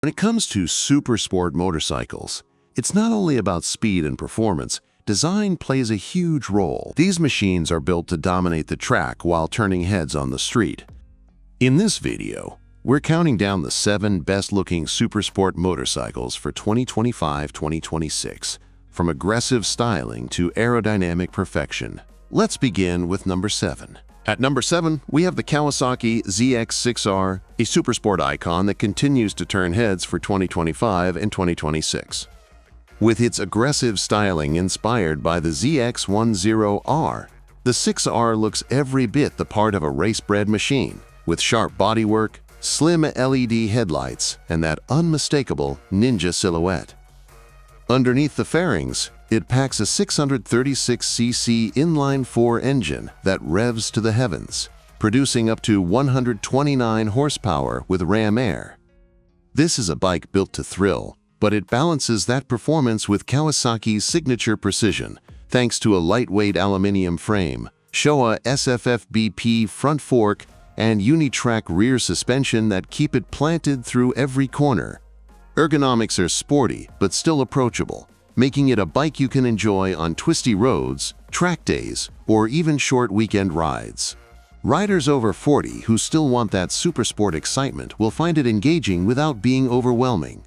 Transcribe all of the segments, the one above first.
When it comes to supersport motorcycles, it's not only about speed and performance, design plays a huge role. These machines are built to dominate the track while turning heads on the street. In this video, we're counting down the 7 best-looking supersport motorcycles for 2025-2026, from aggressive styling to aerodynamic perfection. Let's begin with number 7. At number 7, we have the Kawasaki ZX-6R, a supersport icon that continues to turn heads for 2025 and 2026. With its aggressive styling inspired by the ZX-10R, the 6R looks every bit the part of a race-bred machine, with sharp bodywork, slim LED headlights, and that unmistakable ninja silhouette. Underneath the fairings, it packs a 636cc inline-4 engine that revs to the heavens, producing up to 129 horsepower with ram air. This is a bike built to thrill, but it balances that performance with Kawasaki's signature precision, thanks to a lightweight aluminum frame, Showa SFFBP front fork, and Unitrack rear suspension that keep it planted through every corner. Ergonomics are sporty but still approachable, making it a bike you can enjoy on twisty roads, track days, or even short weekend rides. Riders over 40 who still want that supersport excitement will find it engaging without being overwhelming.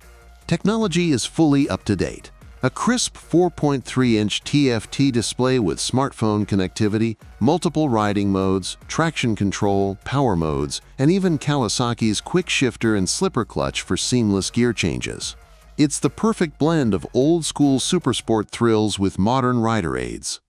Technology is fully up to date. A crisp 4.3-inch TFT display with smartphone connectivity, multiple riding modes, traction control, power modes, and even Kawasaki's quick shifter and slipper clutch for seamless gear changes. It's the perfect blend of old-school supersport thrills with modern rider aids.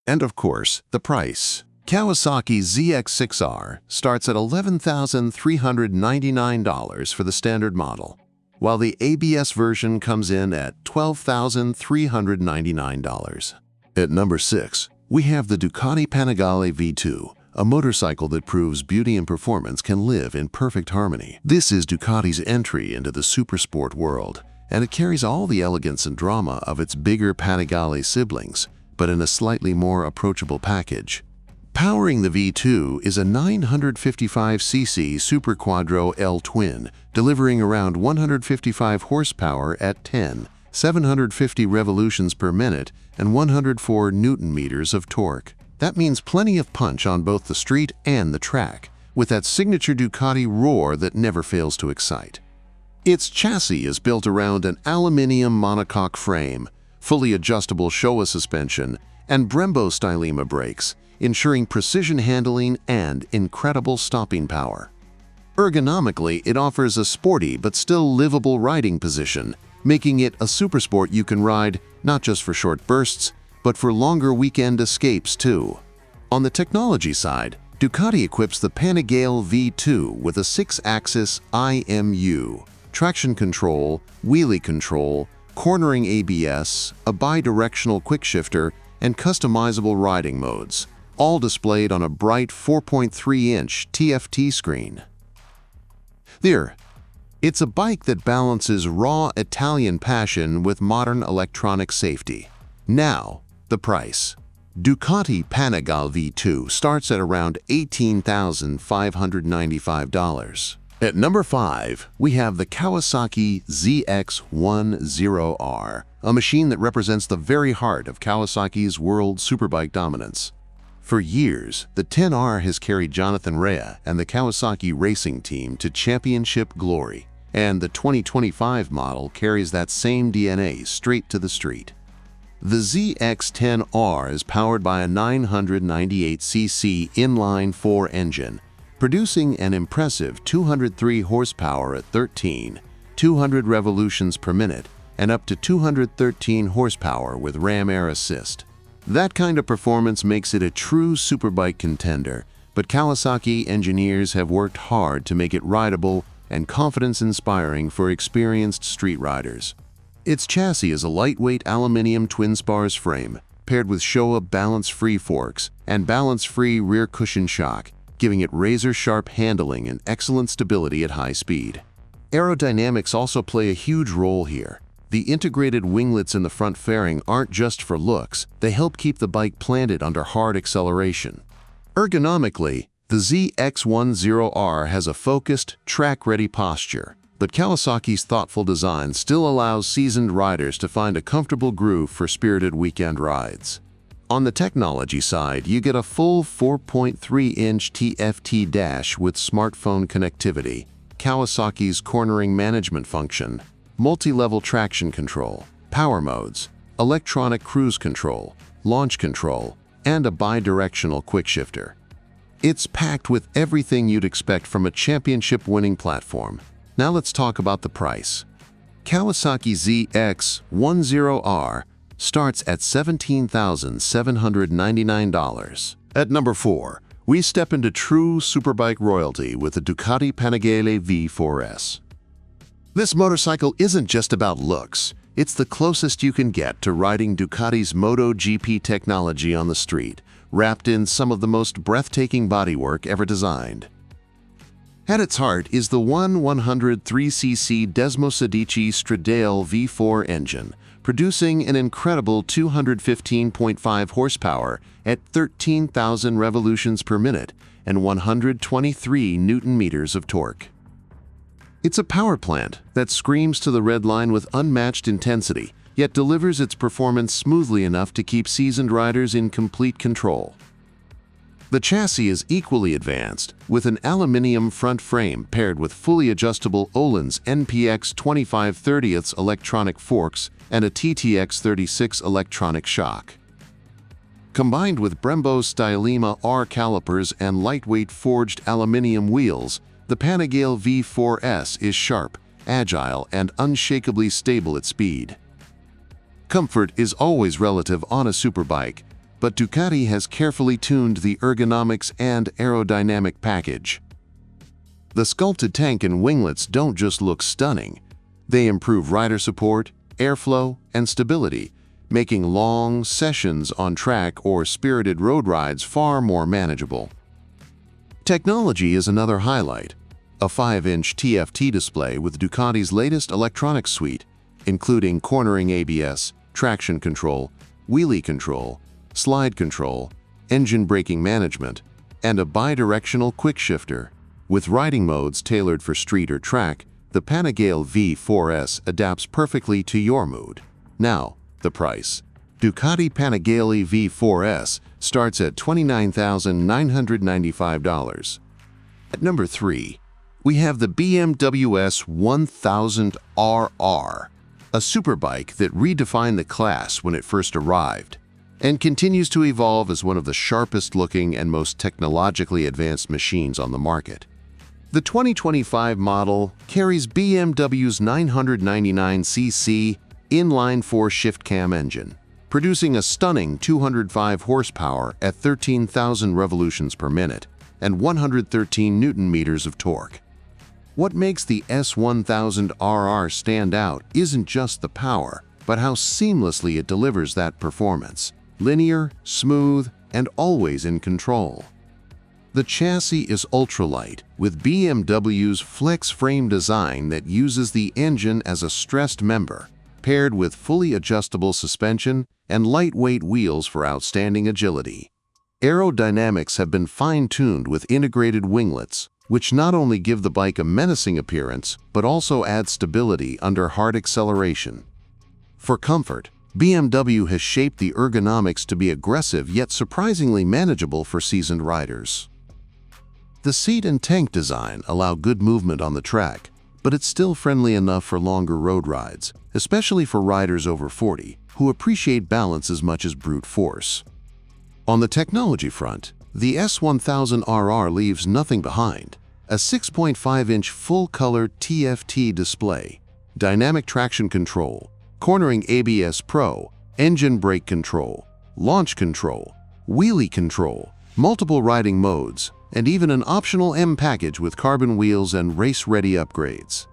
And of course, the price. Kawasaki ZX-6R starts at $11,399 for the standard model, while the ABS version comes in at $12,399. At number 6, we have the Ducati Panigale V2, a motorcycle that proves beauty and performance can live in perfect harmony. This is Ducati's entry into the supersport world, and it carries all the elegance and drama of its bigger Panigale siblings, but in a slightly more approachable package. Powering the V2 is a 955cc Super Quadro L twin, delivering around 155 horsepower at 10, 750 revolutions per minute, and 104 Newton-meters of torque. That means plenty of punch on both the street and the track, with that signature Ducati roar that never fails to excite. Its chassis is built around an aluminum monocoque frame, fully adjustable Showa suspension, and Brembo Stylema brakes, ensuring precision handling and incredible stopping power. Ergonomically, it offers a sporty but still livable riding position, making it a supersport you can ride not just for short bursts, but for longer weekend escapes too. On the technology side, Ducati equips the Panigale V2 with a 6-axis IMU, traction control, wheelie control, cornering ABS, a bi-directional quickshifter, and customizable riding modes, all displayed on a bright 4.3-inch TFT screen. There, it's a bike that balances raw Italian passion with modern electronic safety. Now, the price. Ducati Panigale V2 starts at around $18,595. At number 5, we have the Kawasaki ZX-10R, a machine that represents the very heart of Kawasaki's world superbike dominance. For years, the 10R has carried Jonathan Rea and the Kawasaki racing team to championship glory, and the 2025 model carries that same DNA straight to the street. The ZX-10R is powered by a 998cc inline-4 engine, producing an impressive 203 horsepower at 13, 200 revolutions per minute, and up to 213 horsepower with ram air assist. That kind of performance makes it a true superbike contender, but Kawasaki engineers have worked hard to make it rideable and confidence-inspiring for experienced street riders. Its chassis is a lightweight aluminum twin spars frame, paired with Showa balance-free forks and balance-free rear cushion shock, giving it razor-sharp handling and excellent stability at high speed. Aerodynamics also play a huge role here. The integrated winglets in the front fairing aren't just for looks, they help keep the bike planted under hard acceleration. Ergonomically, the ZX-10R has a focused, track-ready posture, but Kawasaki's thoughtful design still allows seasoned riders to find a comfortable groove for spirited weekend rides. On the technology side, you get a full 4.3-inch TFT dash with smartphone connectivity, Kawasaki's cornering management function, multi-level traction control, power modes, electronic cruise control, launch control, and a bi-directional quickshifter. It's packed with everything you'd expect from a championship-winning platform. Now let's talk about the price. Kawasaki ZX-10R starts at $17,799. At number 4, we step into true superbike royalty with the Ducati Panigale V4S. This motorcycle isn't just about looks. It's the closest you can get to riding Ducati's MotoGP technology on the street, wrapped in some of the most breathtaking bodywork ever designed. At its heart is the 103cc Desmosedici Stradale V4 engine, producing an incredible 215.5 horsepower at 13,000 revolutions per minute and 123 Newton-meters of torque. It's a power plant that screams to the red line with unmatched intensity, yet delivers its performance smoothly enough to keep seasoned riders in complete control. The chassis is equally advanced, with an aluminium front frame paired with fully adjustable Öhlins NPX 25/30 electronic forks and a TTX 36 electronic shock. Combined with Brembo's Stylema R calipers and lightweight forged aluminium wheels, the Panigale V4S is sharp, agile, and unshakably stable at speed. Comfort is always relative on a superbike, but Ducati has carefully tuned the ergonomics and aerodynamic package. The sculpted tank and winglets don't just look stunning. They improve rider support, airflow, and stability, making long sessions on track or spirited road rides far more manageable. Technology is another highlight. A 5-inch TFT display with Ducati's latest electronics suite, including cornering ABS, traction control, wheelie control, slide control, engine braking management, and a bi-directional quickshifter. With riding modes tailored for street or track, the Panigale V4S adapts perfectly to your mood. Now, the price. Ducati Panigale V4S starts at $29,995. At number 3, we have the BMW S1000RR, a superbike that redefined the class when it first arrived, and continues to evolve as one of the sharpest-looking and most technologically advanced machines on the market. The 2025 model carries BMW's 999cc inline-4 shift-cam engine, producing a stunning 205 horsepower at 13,000 revolutions per minute and 113 Newton-meters of torque. What makes the S1000RR stand out isn't just the power, but how seamlessly it delivers that performance. Linear, smooth, and always in control. The chassis is ultralight, with BMW's flex frame design that uses the engine as a stressed member, paired with fully adjustable suspension and lightweight wheels for outstanding agility. Aerodynamics have been fine-tuned with integrated winglets, which not only give the bike a menacing appearance, but also add stability under hard acceleration. For comfort, BMW has shaped the ergonomics to be aggressive yet surprisingly manageable for seasoned riders. The seat and tank design allow good movement on the track, but it's still friendly enough for longer road rides, especially for riders over 40 who appreciate balance as much as brute force. On the technology front, the S1000RR leaves nothing behind. A 6.5-inch full-color TFT display, dynamic traction control, cornering ABS Pro, engine brake control, launch control, wheelie control, multiple riding modes, and even an optional M package with carbon wheels and race-ready upgrades.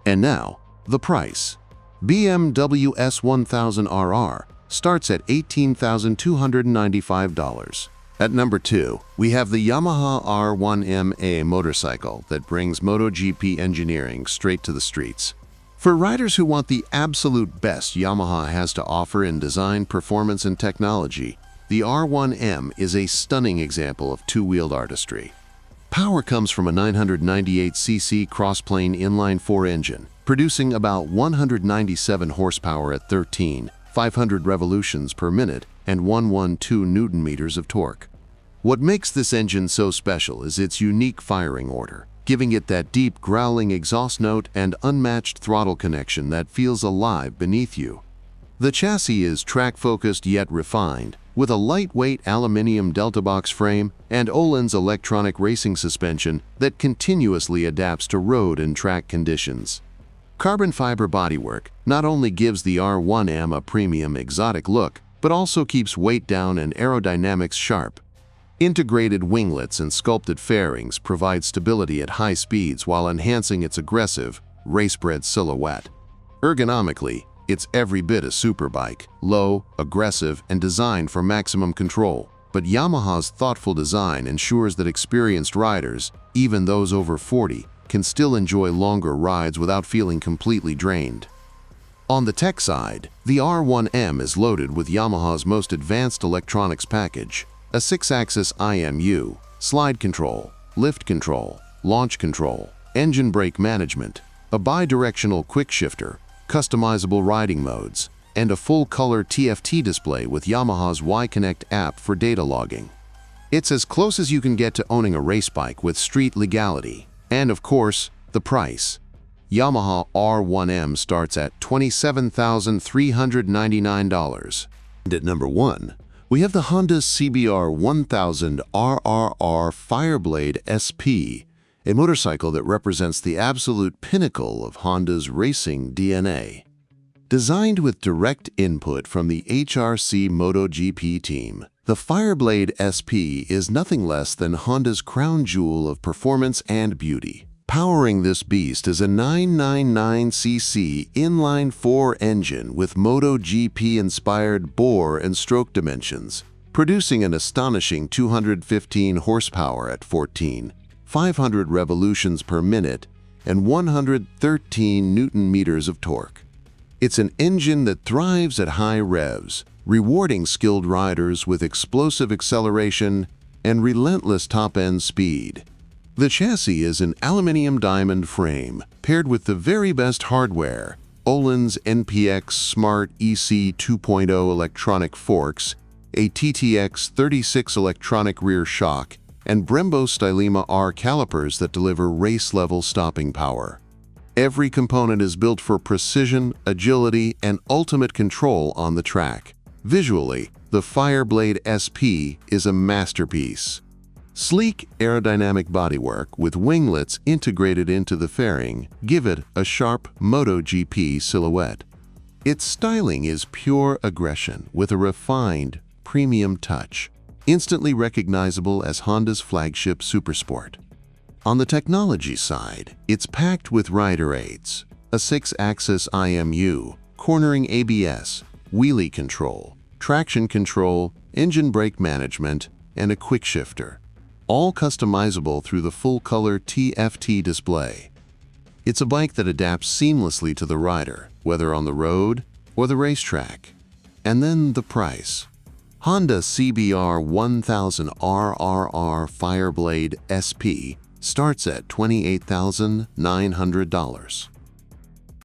And now, the price. BMW S1000RR starts at $18,295. At number 2, we have the Yamaha R1M motorcycle that brings MotoGP engineering straight to the streets. For riders who want the absolute best Yamaha has to offer in design, performance, and technology, the R1M is a stunning example of two-wheeled artistry. Power comes from a 998cc cross-plane inline-4 engine, producing about 197 horsepower at 13,500 revolutions per minute and 112 Newton-meters of torque. What makes this engine so special is its unique firing order, giving it that deep growling exhaust note and unmatched throttle connection that feels alive beneath you. The chassis is track-focused yet refined, with a lightweight aluminum delta box frame and Öhlins electronic racing suspension that continuously adapts to road and track conditions. Carbon fiber bodywork not only gives the R1M a premium exotic look, but also keeps weight down and aerodynamics sharp. Integrated winglets and sculpted fairings provide stability at high speeds while enhancing its aggressive, race-bred silhouette. Ergonomically, it's every bit a superbike, low, aggressive, and designed for maximum control. But Yamaha's thoughtful design ensures that experienced riders, even those over 40, can still enjoy longer rides without feeling completely drained. On the tech side, the R1M is loaded with Yamaha's most advanced electronics package, a 6-axis IMU, slide control, lift control, launch control, engine brake management, a bi-directional quick shifter, customizable riding modes, and a full-color TFT display with Yamaha's Y-Connect app for data logging. It's as close as you can get to owning a race bike with street legality. And of course, the price. Yamaha R1M starts at $27,399. And at number 1, we have the Honda CBR 1000 RRR Fireblade SP, a motorcycle that represents the absolute pinnacle of Honda's racing DNA. Designed with direct input from the HRC MotoGP team, the Fireblade SP is nothing less than Honda's crown jewel of performance and beauty. Powering this beast is a 999cc inline-4 engine with MotoGP-inspired bore and stroke dimensions, producing an astonishing 215 horsepower at 14,500 revolutions per minute and 113 Newton-meters of torque. It's an engine that thrives at high revs, rewarding skilled riders with explosive acceleration and relentless top-end speed. The chassis is an aluminum diamond frame paired with the very best hardware, Öhlins NPX Smart EC 2.0 electronic forks, a TTX 36 electronic rear shock, and Brembo Stylema R calipers that deliver race-level stopping power. Every component is built for precision, agility, and ultimate control on the track. Visually, the Fireblade SP is a masterpiece. Sleek aerodynamic bodywork with winglets integrated into the fairing give it a sharp MotoGP silhouette. Its styling is pure aggression with a refined, premium touch, instantly recognizable as Honda's flagship supersport. On the technology side, it's packed with rider aids, a 6-axis IMU, cornering ABS, wheelie control, traction control, engine brake management, and a quick shifter, all customizable through the full-color TFT display. It's a bike that adapts seamlessly to the rider, whether on the road or the racetrack. And then the price. Honda CBR 1000 RRR Fireblade SP starts at $28,900.